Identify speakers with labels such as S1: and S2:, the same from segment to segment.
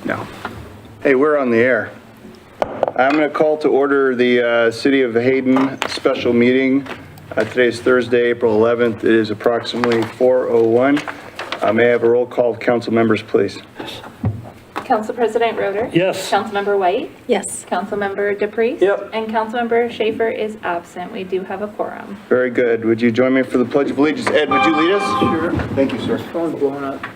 S1: No. Hey, we're on the air. I'm going to call to order the City of Hayden special meeting. Today is Thursday, April 11th. It is approximately 4:01. May I have a roll call of council members, please?
S2: Council President Roeder?
S3: Yes.
S2: Councilmember White?
S4: Yes.
S2: Councilmember DePriest?
S3: Yep.
S2: And Councilmember Schaefer is absent. We do have a quorum.
S1: Very good. Would you join me for the Pledge of Allegiance? Ed, would you lead us?
S5: Sure.
S1: Thank you, sir.
S5: Phone's blowing up.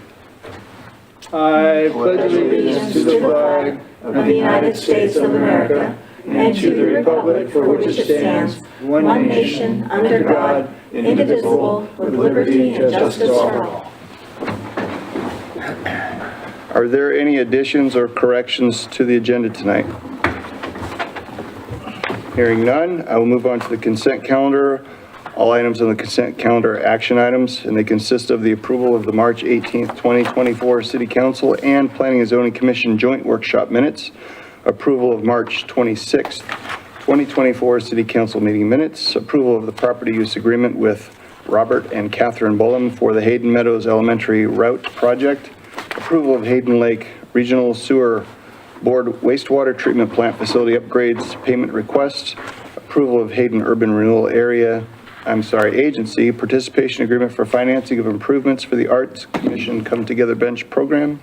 S5: I pledge allegiance to the flag of the United States of America and to the republic for which it stands, one nation, under God, indivisible, with liberty and justice for all.
S1: Are there any additions or corrections to the agenda tonight? Hearing none, I will move on to the consent calendar. All items on the consent calendar are action items, and they consist of the approval of the March 18th, 2024 City Council and Planning and Zoning Commission joint workshop minutes, approval of March 26th, 2024 City Council meeting minutes, approval of the property use agreement with Robert and Catherine Bullum for the Hayden Meadows Elementary Route Project, approval of Hayden Lake Regional Sewer Board wastewater treatment plant facility upgrades payment requests, approval of Hayden Urban Renewal Agency participation agreement for financing of improvements for the Arts Commission Come Together Bench program,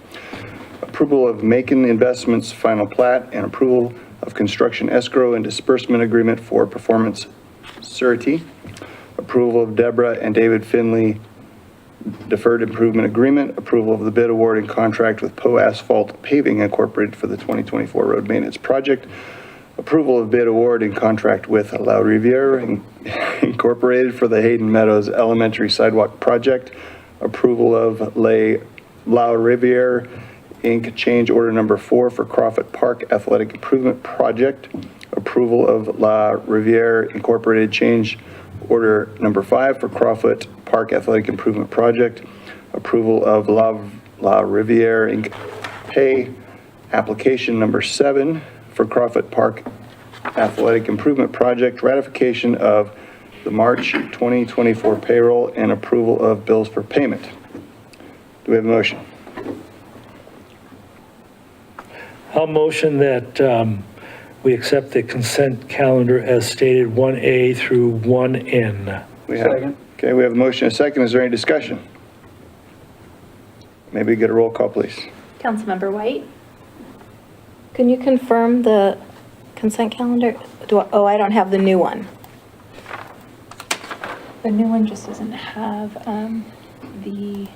S1: approval of Macon Investments final plat, and approval of construction escrow and disbursement agreement for performance surety, approval of Deborah and David Finley deferred improvement agreement, approval of the bid award and contract with Poe Asphalt Paving Incorporated for the 2024 road maintenance project, approval of bid award and contract with La Riviere Incorporated for the Hayden Meadows Elementary Sidewalk Project, approval of La Riviere Inc. change order number 4 for Crawford Park Athletic Improvement Project, approval of La Riviere Incorporated change order number 5 for Crawford Park Athletic Improvement Project, approval of La Riviere Inc. pay application number 7 for Crawford Park Athletic Improvement Project, ratification of the March 2024 payroll, and approval of bills for payment. Do we have a motion?
S3: I'll motion that we accept the consent calendar as stated, 1A through 1N.
S5: Second.
S1: Okay, we have a motion and a second. Is there any discussion? Maybe get a roll call, please.
S2: Councilmember White?
S4: Can you confirm the consent calendar? I don't have the new one.
S2: The new one just doesn't have these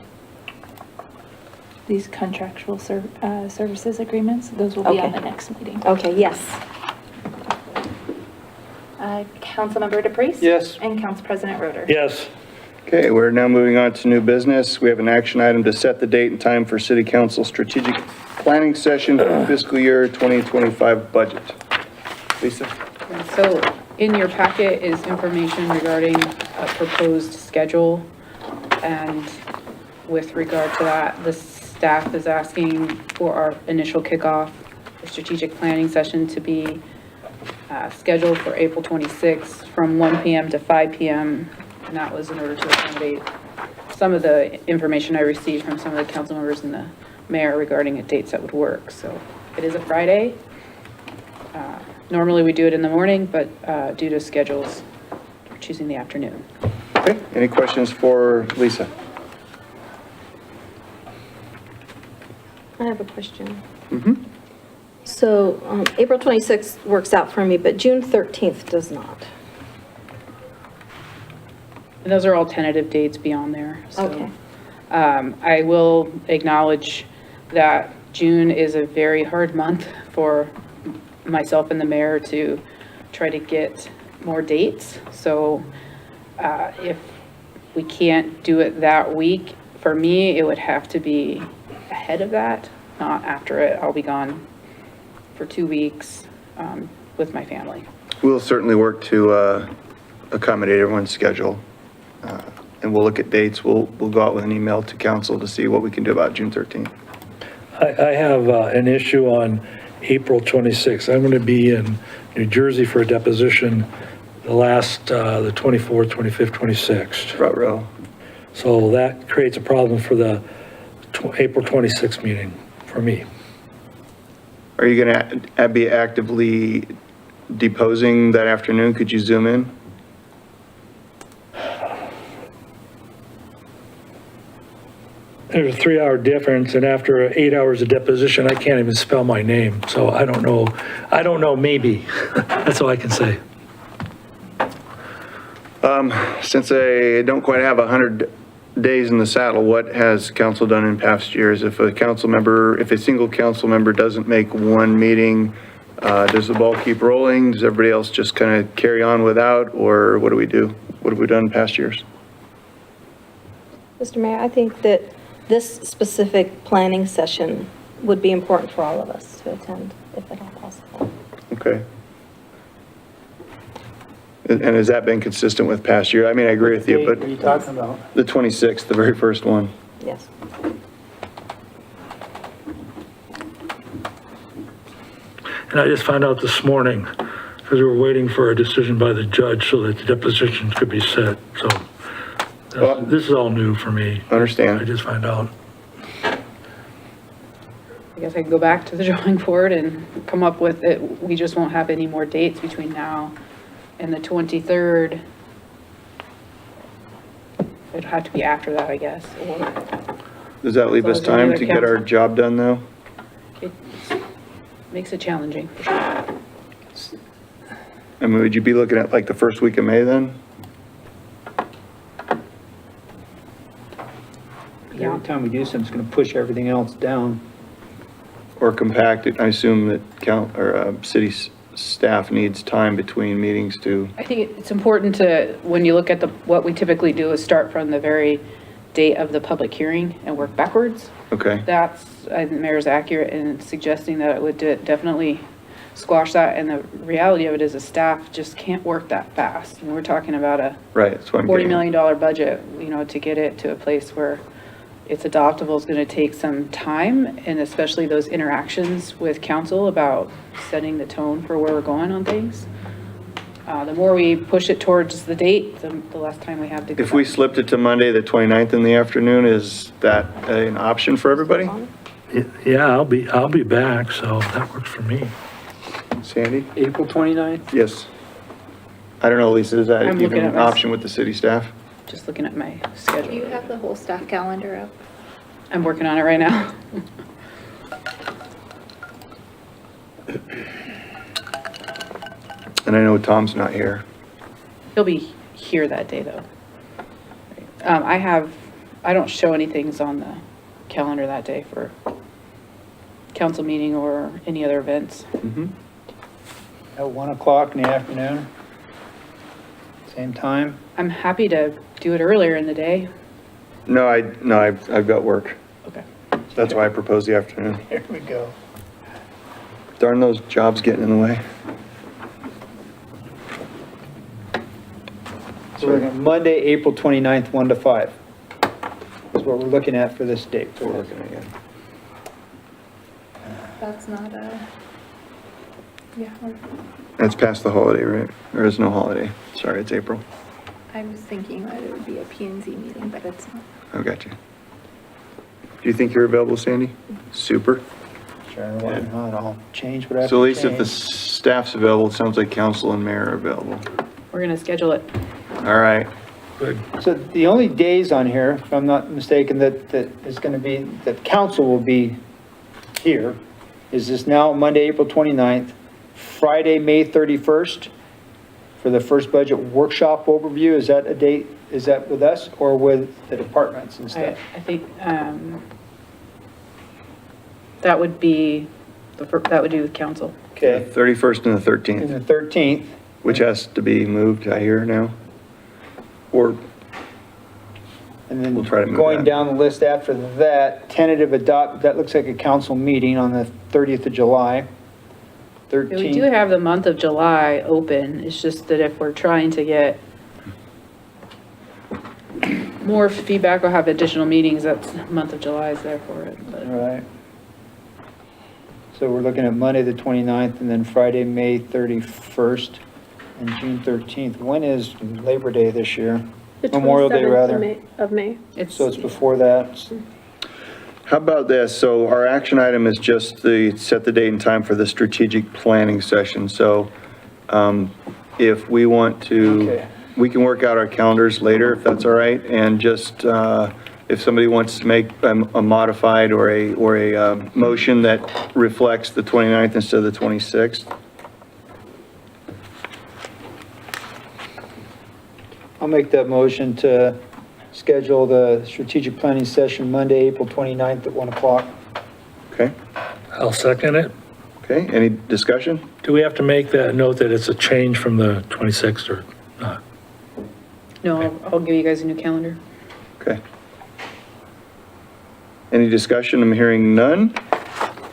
S2: contractual services agreements. Those will be on
S4: Okay.
S2: the next meeting.
S4: Okay, yes.
S2: Councilmember DePriest?
S5: Yes.
S2: And Council President Roeder?
S3: Yes.
S1: Okay, we're now moving on to new business. We have an action item to set the date and time for City Council strategic planning session for fiscal year 2025 budget. Lisa?
S6: So in your packet is information regarding a proposed schedule. And with regard to that, the staff is asking for our initial kickoff for strategic planning session to be scheduled for April 26th from 1 p.m. to 5 p.m. And that was in order to accommodate some of the information I received from some of the council members and the mayor regarding dates that would work. So it is a Friday. Normally we do it in the morning, but due to schedules, we're choosing the afternoon.
S1: Okay, any questions for Lisa?
S4: I have a question. So April 26th works out for me, but June 13th does not.
S6: And those are all tentative dates beyond there. So,
S4: Okay.
S6: I will acknowledge that June is a very hard month for myself and the mayor to try to get more dates. So if we can't do it that week, for me, it would have to be ahead of that, not after it. I'll be gone for 2 weeks with my family.
S1: We'll certainly work to accommodate everyone's schedule. And we'll look at dates. We'll go out with an email to council to see what we can do about June 13th.
S3: I have an issue on April 26th. I'm going to be in New Jersey for a deposition the 24th, 25th, 26th.
S1: Row.
S3: So that creates a problem for the April 26th meeting. for me.
S1: Are you going to be actively deposing that afternoon? Could you zoom in?
S3: There's a 3-hour difference, and after 8 hours of deposition, I can't even spell my name, so I don't know, maybe. That's all I can say.
S1: Since I don't quite have 100 days in the saddle, what has council done in past years? If a single council member doesn't make one meeting, does the ball keep rolling? Does everybody else just kind of carry on without, or what do we do? What have we done in past years?
S4: Mr. Mayor, I think that this specific planning session would be important for all of us to attend, if at all possible.
S1: Okay. And has that been consistent with past year? I mean, I agree with you,
S5: What are
S1: but
S5: you talking about?
S1: the 26th, the very first one.
S4: Yes.
S3: And I just found out this morning, because we were waiting for a decision by the judge so that the depositions could be set, so this is all new for me. I
S1: Understand.
S3: just found out.
S6: I guess I can go back to the drawing board and come up with it. We just won't have any more dates between now and the 23rd. It'd have to be after that, I guess, or
S1: Does that leave us
S6: As long as
S1: time
S6: any
S1: to
S6: other
S1: get our
S6: council-
S1: job done, though?
S6: it makes it challenging, for sure.
S1: I mean, would you be looking at like the first week of May then?
S6: Yeah.
S5: Every time we do something, it's going to push everything else down.
S1: Or compact it? I assume that city staff needs time between meetings to,
S6: I think it's important to, when you look at what we typically do is start from the very date of the public hearing and work backwards.
S1: okay.
S6: That's, I think the mayor's accurate in suggesting that it would definitely squash that, and the reality of it is the staff just can't work that fast. And we're talking about a
S1: Right, that's what I'm
S6: $40
S1: getting at.
S6: million budget, to get it to a place where it's adoptable is gonna take some time, and especially those interactions with council about setting the tone for where we're going on things. The more we push it towards the date, the less time we have to go
S1: If we
S6: back.
S1: slipped it to Monday, the 29th in the afternoon, is that an option for everybody?
S3: Yeah, I'll be back, so that works for me.
S1: Sandy?
S5: April 29th?
S1: Yes. I don't know, Lisa, is that
S6: I'm looking
S1: even
S6: at
S1: an
S6: my-
S1: option with the city staff?
S6: Just looking at my
S2: Do you
S6: schedule.
S2: have the whole staff calendar up?
S6: I'm working on it right now.
S1: And I know Tom's not here.
S6: He'll be here that day, though. I don't show anything on the calendar that day for council meeting or any other events.
S5: At 1 o'clock in the afternoon? Same time?
S6: I'm happy to do it earlier in the day.
S1: No, I've got work.
S6: Okay.
S1: That's why I proposed the afternoon.
S5: There we go.
S1: Darn those jobs getting in the way.
S5: So we're looking at Monday, April 29th, 1 to 5. That's what we're looking at for this date.
S2: That's not a, yeah,
S1: That's past the holiday, right? There is no holiday. Sorry, it's April.
S2: I was thinking that it would be a P and Z meeting, but it's not.
S1: I got you. Do you think you're available, Sandy? Super.
S5: Sure, why not? I'll change what I have
S1: So
S5: to
S1: at least if the
S5: change.
S1: staff's available, it sounds like council and mayor are available.
S6: We're gonna schedule it.
S1: All right.
S3: Good.
S5: So the only days on here, if I'm not mistaken, that is going to be, that council will be here, is this now Monday, April 29th, Friday, May 31st, for the first budget workshop overview. Is that a date, is that with us or with the departments and
S6: I
S5: stuff?
S6: think, that would be, that would do with council.
S5: Okay,
S1: 31st and the
S5: and
S1: 13th,
S5: the 13th,
S1: which has to be moved, I hear now. Or,
S5: and then
S1: We'll try to move
S5: going
S1: that.
S5: down the list after that, tentative adopt, that looks like a council meeting on the 30th of July.
S6: We do
S5: 13th,
S6: have the month of July open. It's just that if we're trying to get more feedback or have additional meetings, that's month of July is there for it. But
S5: right. So we're looking at Monday, the 29th, and then Friday, May 31st, and June 13th. When is Labor Day this year?
S7: The
S5: Memorial Day,
S7: 27th
S5: rather.
S7: Of May.
S6: it's,
S5: So it's before that.
S1: How about this? So our action item is just set the date and time for the strategic planning session. So if we want to,
S5: Okay.
S1: we can work out our calendars later if that's all right. And just, if somebody wants to make a modified or a motion that reflects the 29th instead of the 26th.
S5: I'll make that motion to schedule the strategic planning session Monday, April 29th at 1 o'clock.
S1: Okay,
S3: I'll second it.
S1: okay, any discussion?
S3: Do we have to make that note that it's a change from the 26th or not?
S6: No, I'll give you guys a new calendar.
S1: Okay. Any discussion? I'm hearing none.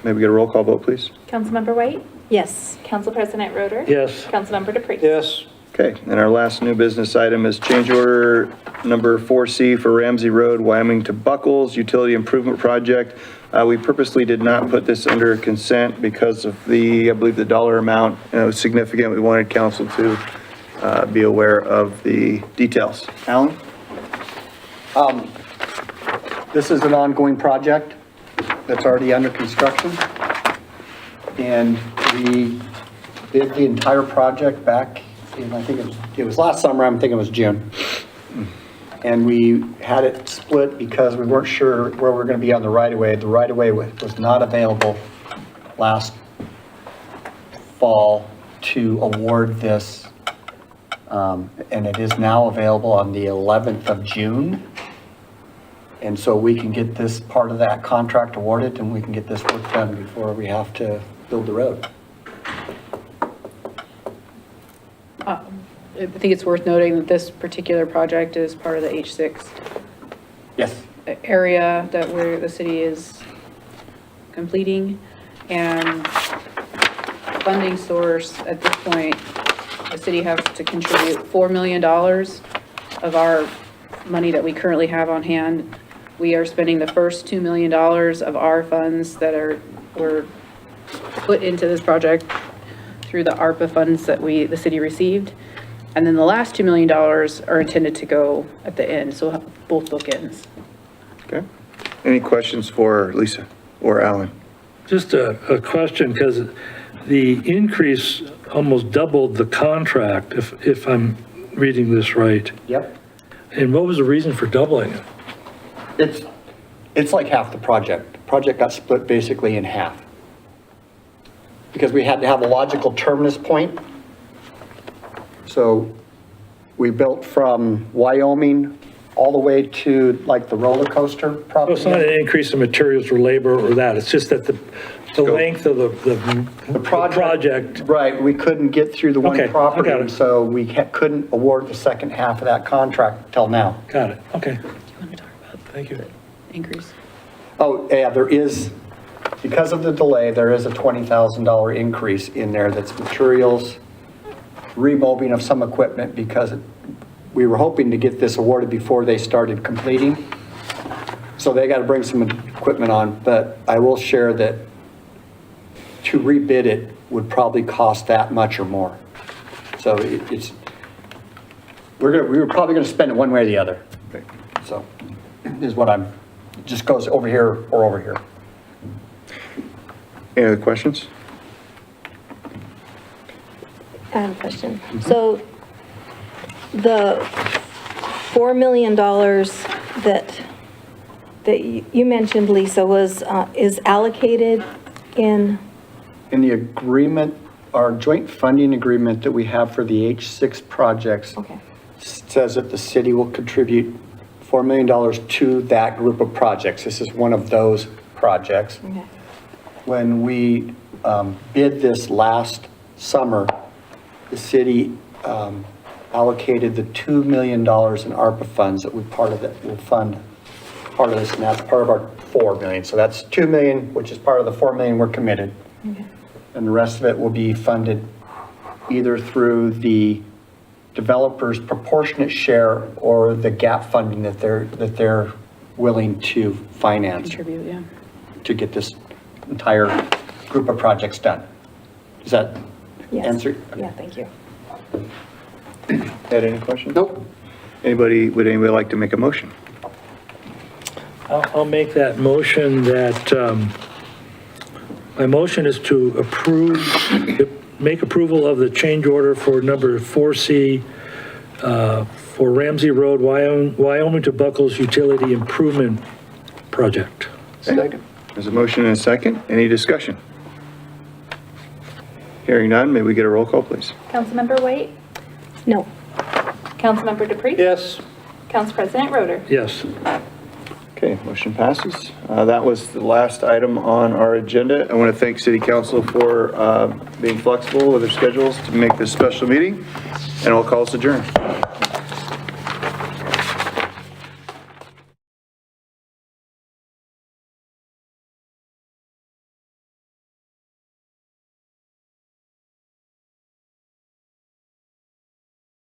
S1: Maybe get a roll call vote, please.
S2: Councilmember White?
S4: Yes.
S2: Council President Roder?
S3: Yes.
S2: Councilmember DePreez?
S5: Yes.
S1: Okay, and our last new business item is change order number 4C for Ramsey Road, Wyoming to Buckles Utility Improvement Project. We purposely did not put this under consent because of I believe the dollar amount was significant. We wanted council to be aware of the details. Alan?
S7: This is an ongoing project that's already under construction. And we bid the entire project back in, I think it was last summer, I'm thinking it was June. And we had it split because we weren't sure where we were going to be on the right-of-way. The right-of-way was not available last fall to award this. And it is now available on the 11th of June. And so we can get this part of that contract awarded and we can get this work done before we have to build the road.
S6: I think it's worth noting that this particular project is part of the H6
S7: Yes.
S6: area that the city is completing. And funding source at this point, the city has to contribute $4 million of our money that we currently have on hand. We are spending the first $2 million of our funds that were put into this project through the ARPA funds that the city received. And then the last $2 million are intended to go at the end, so we'll have both bookends.
S1: Okay. Any questions for Lisa or Alan?
S3: Just a question, because the increase almost doubled the contract, if I'm reading this right.
S7: Yep.
S3: And what was the reason for doubling it?
S7: It's like half the project. The project got split basically in half. Because we had to have a logical terminus point. So we built from Wyoming all the way to like the roller coaster
S3: Well,
S7: property.
S3: it's not an increase in materials or labor or that, it's just that the length of the project.
S7: Right, we couldn't get through the
S3: Okay, I
S7: one property,
S3: got it.
S7: and so we couldn't award the second half of that contract till now.
S3: Got it, okay,
S6: Do you want to talk about
S3: thank you.
S6: the increase?
S7: Oh, yeah, there is, because of the delay, there is a $20,000 increase in there that's materials, remobbing of some equipment, because we were hoping to get this awarded before they started completing. So they got to bring some equipment on, but I will share that to rebid it would probably cost that much or more. So we were probably going to spend it one way or the other. So is what just goes over here or over here.
S1: Any other questions?
S4: I have a question. So the $4 million that you mentioned, Lisa, is allocated in,
S7: In the agreement, our joint funding agreement that we have for the H6 projects
S4: okay,
S7: says that the city will contribute $4 million to that group of projects. This is one of those projects.
S4: okay.
S7: When we bid this last summer, the city allocated the $2 million in ARPA funds that will fund part of this, and that's part of our $4 million. So that's $2 million, which is part of the $4 million we're committed.
S4: Okay.
S7: And the rest of it will be funded either through the developer's proportionate share or the gap funding that they're willing to finance
S6: Contribute, yeah.
S7: to get this entire group of projects done. Does that
S4: Yes.
S7: answer?
S4: Yeah, thank you.
S1: Ed, any questions?
S7: Nope.
S1: Would anybody like to make a motion?
S3: I'll make that motion that, my motion is to approve, make approval of the change order for number 4C for Ramsey Road, Wyoming to Buckles Utility Improvement Project.
S1: Second. There's a motion and a second. Any discussion? Hearing none, may we get a roll call, please?
S2: Councilmember White?
S4: No.
S2: Councilmember Dupree?
S3: Yes.
S2: Council President Roder?
S3: Yes.
S1: Okay, motion passes. That was the last item on our agenda. I want to thank City Council for being flexible with their schedules to make this special meeting, and I'll call us adjourned.